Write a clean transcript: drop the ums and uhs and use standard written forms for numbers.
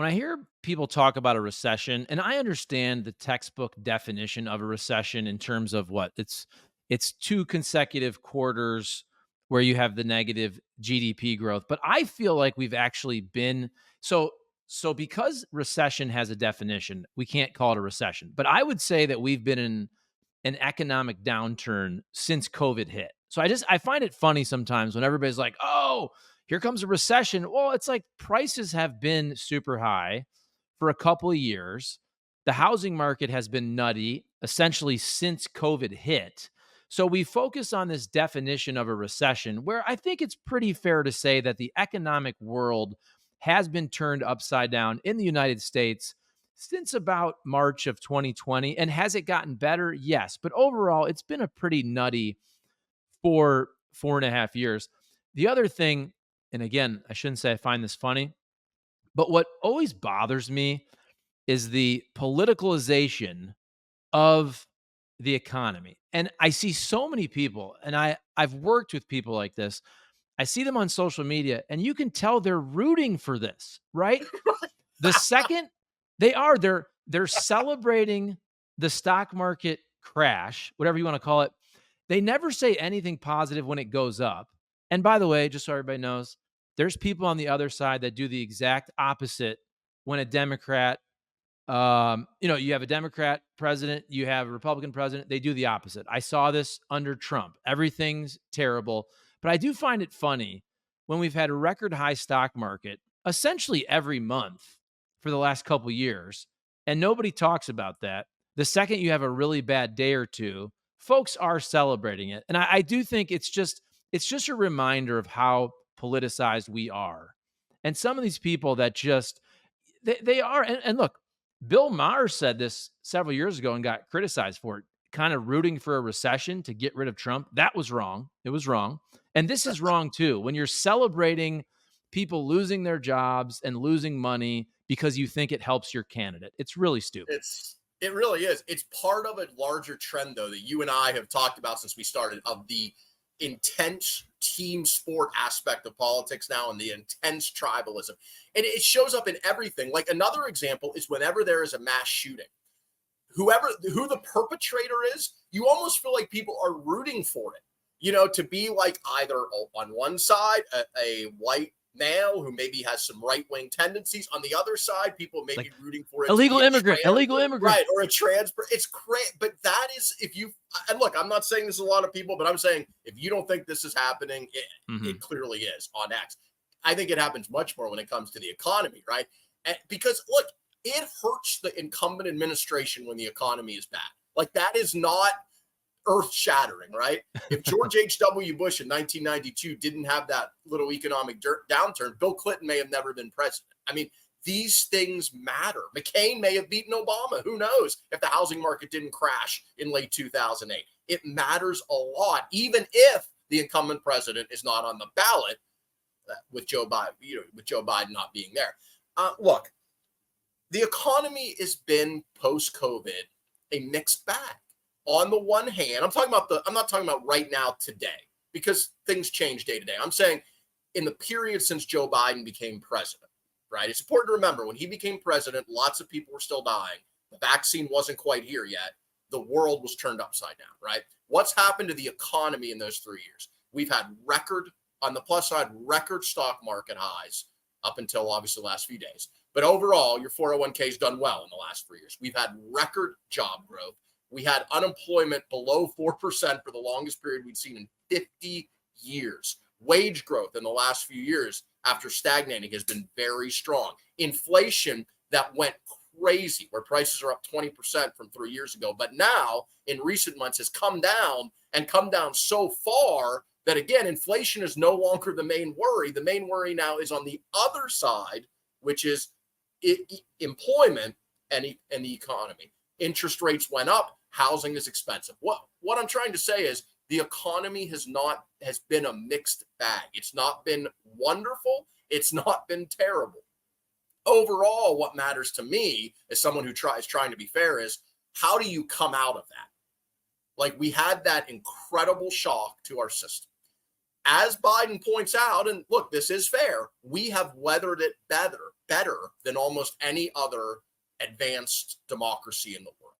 when I hear people talk about a recession, and I understand the textbook definition of a recession in terms of what it's two consecutive quarters where you have the negative GDP growth, but I feel like we've actually been so so because recession has a definition, we can't call it a recession. But I would say that we've been in an economic downturn since COVID hit. So I find it funny sometimes when everybody's like, "Oh, here comes a recession." Well, it's like prices have been super high for a couple of years. The housing market has been nutty essentially since COVID hit. So we focus on this definition of a recession where I think it's pretty fair to say that the economic world has been turned upside down in the United States since about March of 2020. And has it gotten better? Yes. But overall, it's been a pretty nutty for 4.5 years. The other thing, and again, I shouldn't say I find this funny, but what always bothers me is the politicalization of the economy. And I see so many people, and I've worked with people like this. I see them on social media, and you can tell they're rooting for this, right? The second they're celebrating the stock market crash, whatever you want to call it. They never say anything positive when it goes up. And by the way, just so everybody knows, there's people on the other side that do the exact opposite when a Democrat, you have a Democrat president, you have a Republican president, they do the opposite. I saw this under Trump. Everything's terrible. But I do find it funny when we've had a record high stock market essentially every month for the last couple years, and nobody talks about that. The second you have a really bad day or two, folks are celebrating it. And I do think it's just a reminder of how politicized we are. And some of these people that just they are, and look, Bill Maher said this several years ago and got criticized for it, kind of rooting for a recession to get rid of Trump. That was wrong. It was wrong. And this is wrong too. When you're celebrating people losing their jobs and losing money because you think it helps your candidate, it's really stupid. It really is. It's part of a larger trend, though, that you and I have talked about since we started, of the intense team sport aspect of politics now and the intense tribalism. And it shows up in everything. Like, another example is whenever there is a mass shooting, who the perpetrator is, you almost feel like people are rooting for it, to be like either on one side, a white male who maybe has some right-wing tendencies. On the other side, people may be rooting for it. Illegal immigrant. Right, or a trans. It's crazy. But that is, and look, I'm not saying this is a lot of people, but I'm saying if you don't think this is happening, it clearly is on X. I think it happens much more when it comes to the economy, right? Because look, it hurts the incumbent administration when the economy is bad. Like, that is not earth-shattering, right? If George H.W. Bush in 1992 didn't have that little economic downturn, Bill Clinton may have never been president. I mean, these things matter. McCain may have beaten Obama. Who knows if the housing market didn't crash in late 2008. It matters a lot, even if the incumbent president is not on the ballot, with Joe Biden not being there. Look, the economy has been post-COVID a mixed bag. On the one hand, I'm not talking about right now today, because things change day to day. I'm saying in the period since Joe Biden became president, right? It's important to remember when he became president, lots of people were still dying. The vaccine wasn't quite here yet. The world was turned upside down, right? What's happened to the economy in those 3 years? We've had on the plus side, record stock market highs up until obviously the last few days. But overall, your 401k has done well in the last 3 years. We've had record job growth. We had unemployment below 4% for the longest period we'd seen in 50 years. Wage growth in the last few years, after stagnating, has been very strong. Inflation that went crazy, where prices are up 20% from 3 years ago, but now in recent months has come down so far that, again, inflation is no longer the main worry. The main worry now is on the other side, which is employment and the economy. Interest rates went up. Housing is expensive. What I'm trying to say is the economy has been a mixed bag. It's not been wonderful. It's not been terrible. Overall, what matters to me as someone who is trying to be fair is, how do you come out of that? Like, we had that incredible shock to our system. As Biden points out, and look, this is fair, we have weathered it better better than almost any other advanced democracy in the world.